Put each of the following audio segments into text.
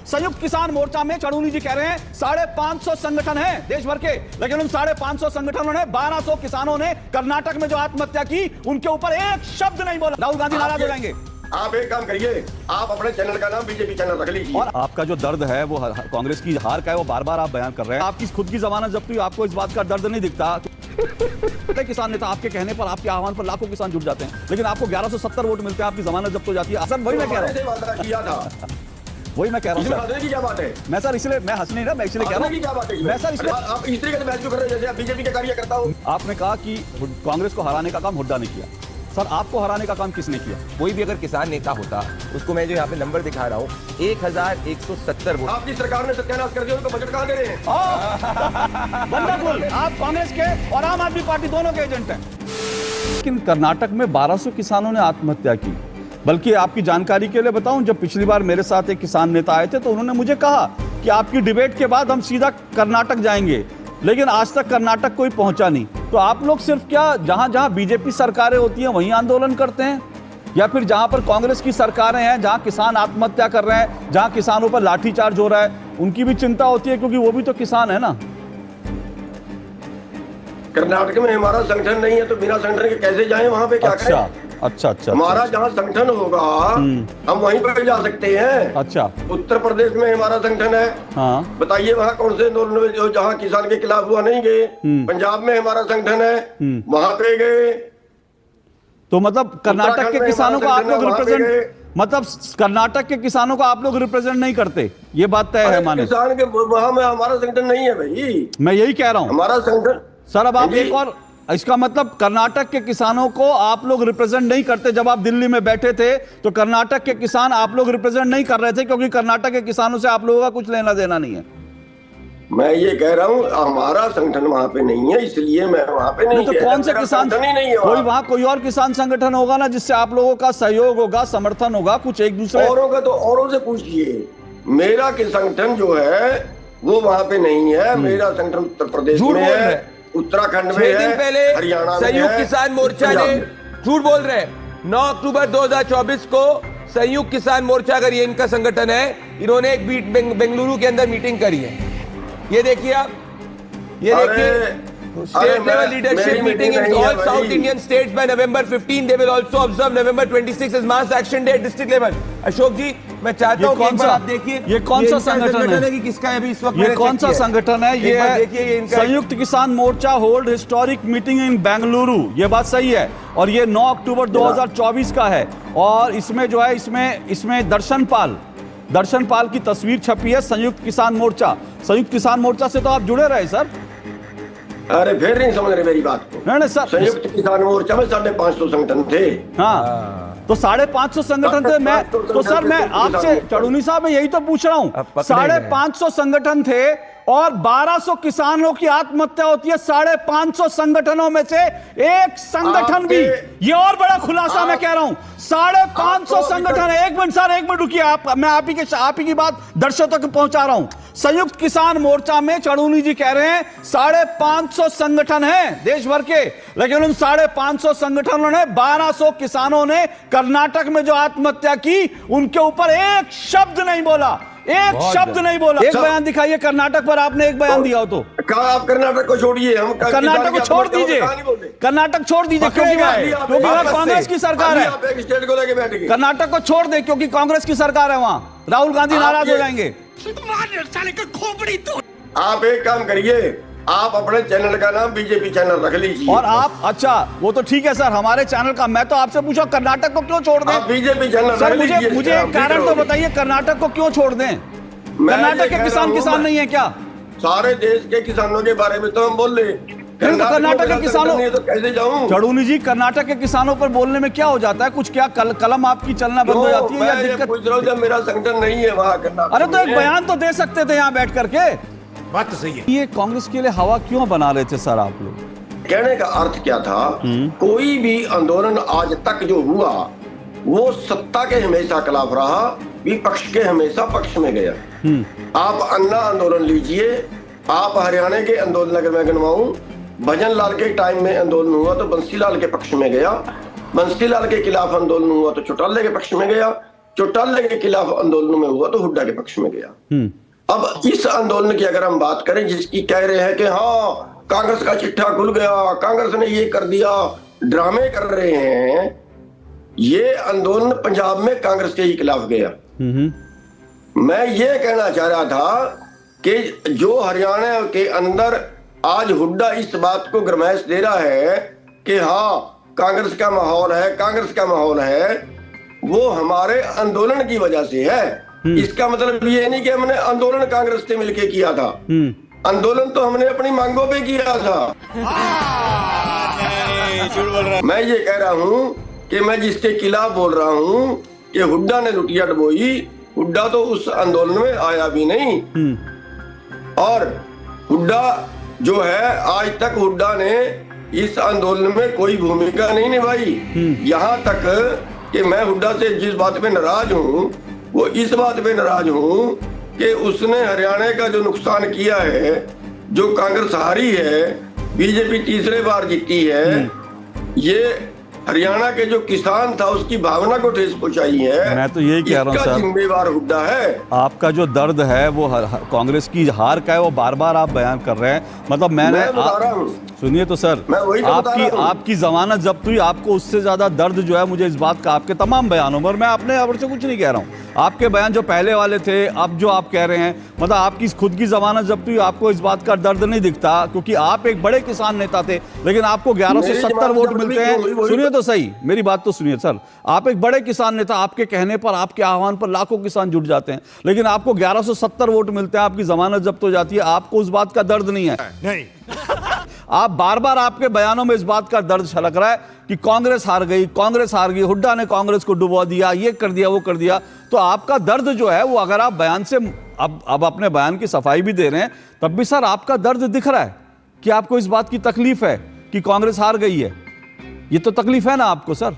संयुक्त किसान मोर्चा में चढ़ूनी जी कह रहे हैं 550 संगठन हैं देश भर के, लेकिन उन 550 संगठनों ने 1200 किसानों ने कर्नाटक में जो आत्महत्या की उनके ऊपर एक शब्द नहीं बोला। राहुल गांधी नाराज हो जाएंगे। आप एक काम करिए, आप अपने चैनल का नाम बीजेपी चैनल रख लीजिए। और आपका जो दर्द है वो कांग्रेस की हार का है, वो बार बार आप बयान कर रहे हैं। आपकी खुद की जमानत जब्त हुई, आपको इस बात का दर्द नहीं दिखता। किसान नेता आपके कहने पर, आपके आह्वान पर लाखों किसान जुट जाते हैं, लेकिन आपको 1170 वोट मिलते हैं, आपकी जमानत जब्त हो जाती है। सर वही मैं कह रहा हूँ, किया था वही मैं कह रहा हूँ। क्या बात है? मैं सर इसलिए मैं हंस नहीं रहा, मैं इसलिए कह रहा हूँ। मैं सर इसलिए आप इस तरीके से बहस क्यों कर रहे हैं जैसे आप बीजेपी के कार्यकर्ता हो? आपने कहा कि कांग्रेस को हराने का काम हुड्डा ने किया। सर आपको हराने का काम किसने किया? कोई भी अगर किसान नेता होता, उसको मैं जो यहाँ पे नंबर दिखा रहा हूँ 1170 वोट। आपकी सरकार ने सत्यानाश कर दिया, उनको बजट कहाँ दे रहे हैं? वंडरफुल, आप कांग्रेस के और आम आदमी पार्टी दोनों के एजेंट हैं। लेकिन कर्नाटक में 1200 किसानों ने आत्महत्या की। बल्कि आपकी जानकारी के लिए बताऊं, जब पिछली बार मेरे साथ एक किसान नेता आए थे तो उन्होंने मुझे कहा कि आपकी डिबेट के बाद हम सीधा कर्नाटक जाएंगे, लेकिन आज तक कर्नाटक कोई पहुंचा नहीं। तो आप लोग सिर्फ क्या जहां जहां बीजेपी सरकारें होती हैं वहीं आंदोलन करते हैं, या फिर जहां पर कांग्रेस की सरकारें हैं, जहां किसान आत्महत्या कर रहे हैं, जहां किसानों पर लाठीचार्ज हो रहा है, उनकी भी चिंता होती है क्योंकि वो भी तो किसान है ना? कर्नाटक में हमारा संगठन नहीं है तो बिना संगठन के कैसे जाएं वहां पे? क्या करें? अच्छा। हमारा जहाँ संगठन होगा हम वहीं पर जा सकते हैं। अच्छा, उत्तर प्रदेश में हमारा संगठन है। हाँ बताइए वहाँ कौन से आंदोलन जो जहाँ किसान के खिलाफ हुआ नहीं गए? पंजाब में हमारा संगठन है, वहां पे गए। तो मतलब कर्नाटक के किसानों को आप लोग रिप्रेजेंट, मतलब कर्नाटक के किसानों को आप लोग रिप्रेजेंट नहीं करते, ये बात तय है माने? किसान के वहां में हमारा संगठन नहीं है भाई, मैं यही कह रहा हूँ हमारा संगठन। सर अब आप एक और, इसका मतलब कर्नाटक के किसानों को आप लोग रिप्रेजेंट नहीं करते। जब आप दिल्ली में बैठे थे तो कर्नाटक के किसान आप लोग रिप्रेजेंट नहीं कर रहे थे क्योंकि कर्नाटक के किसानों से आप लोगों का कुछ लेना देना नहीं है। मैं ये कह रहा हूँ हमारा संगठन वहां पे नहीं है, इसलिए मैं वहां पे नहीं। तो कौन से किसान? नहीं है कोई वहां कोई और किसान संगठन होगा ना जिससे आप लोगों का सहयोग होगा, समर्थन होगा, कुछ एक दूसरे औरों का तो औरों से पूछिए। मेरा के संगठन जो है वो वहां पे नहीं है। मेरा संगठन उत्तर प्रदेश में है, उत्तराखंड में है, 6 दिन पहले हरियाणा में संयुक्त किसान मोर्चा ने, झूठ बोल रहे हैं, 9 अक्टूबर 2024 को संयुक्त किसान मोर्चा, अगर ये इनका संगठन है, इन्होंने एक बेंगलुरु के अंदर मीटिंग करी है। ये देखिए आप, ये देखिए state level leadership meeting in all south Indian states by November 15। They will also observe November 26 as mass action day district level. Ashok ji मैं चाहता हूं कि आप देखिए ये कौन सा संगठन है कि किसका है अभी इस वक्त? ये कौन सा संगठन है? ये है Samyukt Kisan Morcha hold historic meeting in Bengaluru. ये बात सही है, और ये 9 अक्टूबर 2024 का है। और इसमें जो है इसमें दर्शन पाल की तस्वीर छपी है, संयुक्त किसान मोर्चा। संयुक्त किसान मोर्चा से तो आप जुड़े रहे सर? अरे फिर नहीं समझ रहे मेरी बात को। नहीं सर, संयुक्त किसान मोर्चा में 550 संगठन थे। हाँ तो 550 संगठन थे। मैं तो सर मैं आपसे चढ़ूनी साहब मैं यही तो पूछ रहा हूँ, 550 संगठन थे और 1200 किसानों की आत्महत्या होती है 550 संगठनों में से एक संगठन भी। ये और बड़ा खुलासा मैं कह रहा हूं, 550 संगठन है। एक मिनट रुकिए, मैं आप ही की बात दर्शकों तक पहुंचा रहा हूं। संयुक्त किसान मोर्चा में चढ़ूनी जी कह रहे हैं 550 संगठन हैं देश भर के, लेकिन उन 550 संगठनों ने 1200 किसानों ने कर्नाटक में जो आत्महत्या की उनके ऊपर एक शब्द नहीं बोला, एक शब्द नहीं बोला। एक बयान दिखाइए कर्नाटक पर, आपने एक बयान दिया हो तो। आप कर्नाटक को छोड़िए, हम कर्नाटक को छोड़ दीजिए, कर्नाटक छोड़ दीजिए क्योंकि वहां कांग्रेस की सरकार है। स्टेट को लेके बैठ गए। कर्नाटक को छोड़ दे क्योंकि कांग्रेस की सरकार है वहां, राहुल गांधी नाराज हो जाएंगे। आप एक काम करिए, आप अपने चैनल का नाम बीजेपी चैनल रख लीजिए। और आप, अच्छा वो तो ठीक है सर, हमारे चैनल का, मैं तो आपसे पूछा कर्नाटक को क्यों छोड़ दें? बीजेपी चैनल सर मुझे एक कारण तो बताइए, कर्नाटक को क्यों छोड़ दें? कर्नाटक के किसान नहीं है क्या? सारे देश के किसानों के बारे में तो हम बोल रहे, कर्नाटक के किसानों तो कैसे जाऊं? चढ़ूनी जी, कर्नाटक के किसानों पर बोलने में क्या हो जाता है? कुछ क्या कलम आपकी चलना बंद हो जाती है या दिक्कत? पूछ रहा हूं, जब मेरा संगठन नहीं है वहाँ कर्नाटक। अरे तो एक बयान तो दे सकते थे यहाँ बैठ करके। बात तो सही है। ये कांग्रेस के लिए हवा क्यों बना रहे थे सर आप लोग? कहने का अर्थ क्या था, कोई भी आंदोलन आज तक जो हुआ वो सत्ता के हमेशा खिलाफ रहा, विपक्ष के हमेशा पक्ष में गया। आप अन्ना आंदोलन लीजिए, आप हरियाणा के आंदोलन अगर मैं गिनवाऊं, भजन लाल के टाइम में आंदोलन हुआ तो बंसीलाल के पक्ष में गया, बंसीलाल के खिलाफ आंदोलन हुआ तो चौटाला के पक्ष में गया, चौटाला के खिलाफ आंदोलन में हुआ तो हुड्डा के पक्ष में गया। अब इस आंदोलन की अगर हम बात करें जिसकी कह रहे हैं कि हाँ कांग्रेस का चिट्ठा खुल गया, कांग्रेस ने ये कर दिया, ड्रामे कर रहे हैं, ये आंदोलन पंजाब में कांग्रेस के ही खिलाफ गया। मैं ये कहना चाह रहा था कि जो हरियाणा के अंदर आज हुड्डा इस बात को गरमाइश दे रहा है कि हाँ कांग्रेस का माहौल है, कांग्रेस का माहौल है, वो हमारे आंदोलन की वजह से है। इसका मतलब ये नहीं कि हमने आंदोलन कांग्रेस से मिलके किया था, आंदोलन तो हमने अपनी मांगों पे किया था। मैं ये कह रहा हूं कि मैं जिसके खिलाफ बोल रहा हूं कि हुड्डा ने लुटिया डबोई, हुड्डा तो उस आंदोलन में आया भी नहीं। और हुड्डा जो है आज तक हुड्डा ने इस आंदोलन में कोई भूमिका नहीं निभाई। यहाँ तक कि मैं हुड्डा से जिस बात पे नाराज हूँ वो इस बात पे नाराज हूँ कि उसने हरियाणा का जो नुकसान किया है, जो कांग्रेस हारी है, बीजेपी तीसरे बार जीती है, ये हरियाणा के जो किसान था उसकी भावना को ठेस पहुंचाई है। मैं तो यही कह रहा हूँ सर, जिम्मेवार हुड्डा है। आपका जो दर्द है वो कांग्रेस की हार का है, वो बार बार आप बयान कर रहे हैं। मतलब मैं बता रहा हूँ, सुनिए तो सर, आपकी जमानत जब्त हुई, आपको उससे ज्यादा दर्द जो है मुझे इस बात का आपके तमाम बयानों में, और मैं अपने ओर से कुछ नहीं कह रहा हूँ, आपके बयान जो पहले वाले थे, अब जो आप कह रहे हैं, मतलब आपकी खुद की जमानत जब्त हुई, आपको इस बात का दर्द नहीं दिखता क्योंकि आप एक बड़े किसान नेता थे, लेकिन आपको 1170 वोट मिलते हैं। सुनिए तो सही, मेरी बात तो सुनिए सर, आप एक बड़े किसान नेता, आपके कहने पर, आपके आह्वान पर लाखों किसान जुट जाते हैं, लेकिन आपको 1170 वोट मिलते हैं, आपकी जमानत जब्त हो जाती है, आपको उस बात का दर्द नहीं है। नहीं आप बार बार आपके बयानों में इस बात का दर्द छलक रहा है कि कांग्रेस हार गई, कांग्रेस हार गई, हुड्डा ने कांग्रेस को डुबो दिया, ये कर दिया, वो कर दिया। तो आपका दर्द जो है वो, अगर आप बयान से अब अपने बयान की सफाई भी दे रहे हैं, तब भी सर आपका दर्द दिख रहा है कि आपको इस बात की तकलीफ है कि कांग्रेस हार गई है। ये तो तकलीफ है ना आपको सर।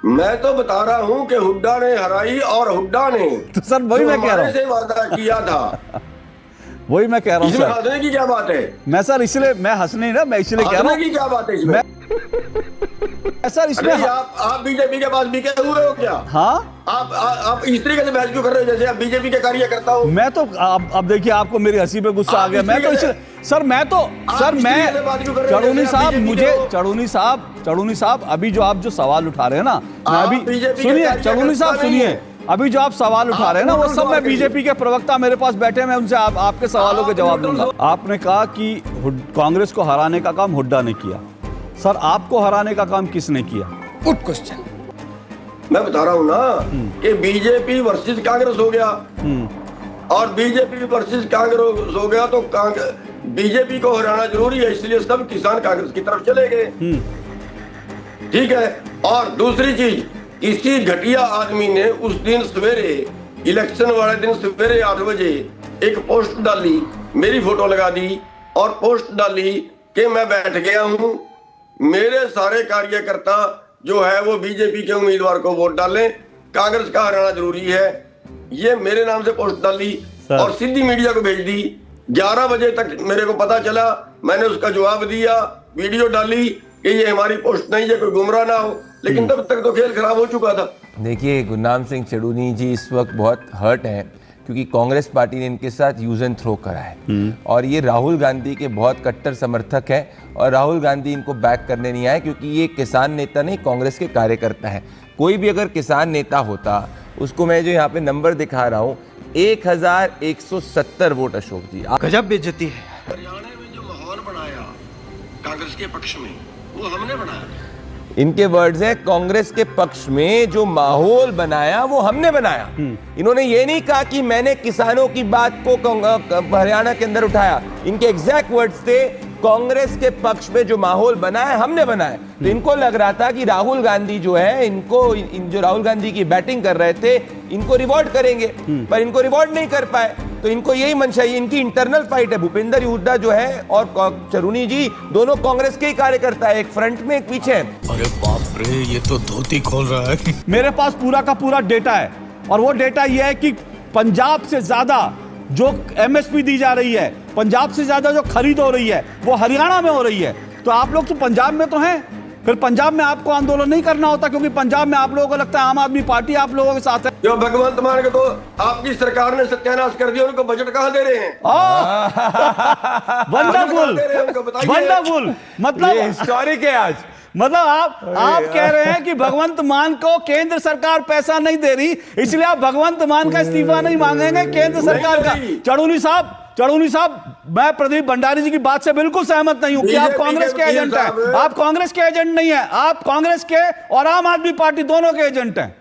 मैं तो बता रहा हूं कि हुड्डा ने हराई, और हुड्डा ने तो सर वही मैं कह रहा हूं, से वादा किया था, वही मैं कह रहा हूं सर। हंसने की क्या बात है? मैं सर इसलिए, मैं हंसने ना, मैं इसलिए कह रहा हूं की क्या बात है इसमें? सर इसमें आप बीजेपी के पास बिके हुए हो क्या? हाँ, आप इस तरीके से बहस क्यों कर रहे हो जैसे आप बीजेपी के कार्यकर्ता हो? मैं तो अब देखिए आपको मेरी हंसी पे गुस्सा आ गया। मैं तो इसलिए सर, मैं चढ़ूनी साहब अभी जो आप जो सवाल उठा रहे हैं ना, मैं अभी सुनिए चढ़ूनी साहब, सुनिए, अभी जो आप सवाल उठा रहे हैं ना, वो सब मैं बीजेपी के प्रवक्ता मेरे पास बैठे, मैं उनसे आपके सवालों के जवाब दूंगा। आपने कहा कि कांग्रेस को हराने का काम हुड्डा ने किया, सर आपको हराने का काम किसने किया? Good question. मैं बता रहा हूं ना कि बीजेपी वर्सेस कांग्रेस हो गया, और बीजेपी वर्सेस कांग्रेस हो गया तो बीजेपी को हराना जरूरी है, इसलिए सब किसान कांग्रेस की तरफ चले गए। ठीक है। और दूसरी चीज, किसी घटिया आदमी ने उस दिन सवेरे, इलेक्शन वाले दिन सवेरे 8 बजे एक पोस्ट डाली, मेरी फोटो लगा दी और पोस्ट डाली कि मैं बैठ गया हूं, मेरे सारे कार्यकर्ता जो है वो बीजेपी के उम्मीदवार को वोट डालें, कांग्रेस का हराना जरूरी है। ये मेरे नाम से पोस्ट डाली और सीधी मीडिया को भेज दी। 11 बजे तक मेरे को पता चला, मैंने उसका जवाब दिया, वीडियो डाली कि ये हमारी पोस्ट नहीं है, कोई गुमराह ना हो, लेकिन तब तक तो खेल खराब हो चुका था। देखिए गुरनाम सिंह चढ़ूनी जी इस वक्त बहुत हर्ट हैं क्योंकि कांग्रेस पार्टी ने इनके साथ यूज एंड थ्रो करा है, और ये राहुल गांधी के बहुत कट्टर समर्थक है, और राहुल गांधी इनको बैक करने नहीं आए क्योंकि ये किसान नेता नहीं, कांग्रेस के कार्यकर्ता है। कोई भी अगर किसान नेता होता, उसको मैं जो यहाँ पे नंबर दिखा रहा हूँ, 1170 वोट अशोक जी। गजब बेइज्जती है। हरियाणा में जो माहौल बनाया कांग्रेस के पक्ष में, वो हमने बनाया। इनके वर्ड्स हैं, कांग्रेस के पक्ष में जो माहौल बनाया वो हमने बनाया। इन्होंने ये नहीं कहा कि मैंने किसानों की बात को हरियाणा के अंदर उठाया। इनके एग्जैक्ट वर्ड्स थे, कांग्रेस के पक्ष में जो माहौल बना है हमने बनाया। तो इनको लग रहा था कि राहुल गांधी जो है, जो राहुल गांधी की बैटिंग कर रहे थे, इनको रिवॉर्ड करेंगे, पर इनको रिवॉर्ड नहीं कर पाए। तो इनको यही मंशा, इनकी इंटरनल फाइट है। भूपेंद्र हुड्डा जो है और चढ़ूनी जी दोनों कांग्रेस के ही कार्यकर्ता है, एक फ्रंट में एक पीछे है। अरे बाप रे, ये तो धोती खोल रहा है। मेरे पास पूरा का पूरा डेटा है, और वो डेटा ये है कि पंजाब से ज्यादा जो एमएसपी दी जा रही है, पंजाब से ज्यादा जो खरीद हो रही है, वो हरियाणा में हो रही है। तो आप लोग तो पंजाब में तो हैं, फिर पंजाब में आपको आंदोलन नहीं करना होता, क्योंकि पंजाब में आप लोगों को लगता है आम आदमी पार्टी आप लोगों के साथ है। जो भगवंत मान के तो आपकी सरकार ने सत्यानाश कर दिया, उनको बजट कहाँ दे रहे हैं? Wonderful, wonderful. मतलब हिस्टोरिक है आज। मतलब आप कह रहे हैं कि भगवंत मान को केंद्र सरकार पैसा नहीं दे रही, इसलिए आप भगवंत मान का इस्तीफा नहीं मांगेंगे केंद्र सरकार का। चढ़ूनी साहब, मैं प्रदीप भंडारी जी की बात से बिल्कुल सहमत नहीं हूं कि आप कांग्रेस के एजेंट हैं। आप कांग्रेस के एजेंट नहीं है, आप कांग्रेस के और आम आदमी पार्टी दोनों के एजेंट हैं।